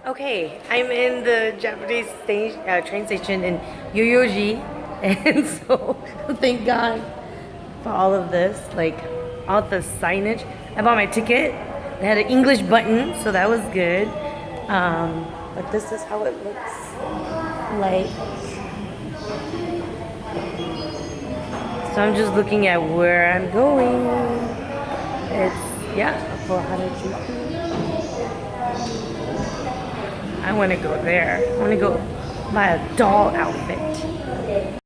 Okay, I'm in the Japanese train station in Yoyogi, and so thank God for all of this, like all the signage. I bought my ticket. They had an English button, so that was good. But this is how it looks like. So I'm just looking at where I'm going. It's yeah, for Harajuku. I want to go there. I want to go buy a doll outfit.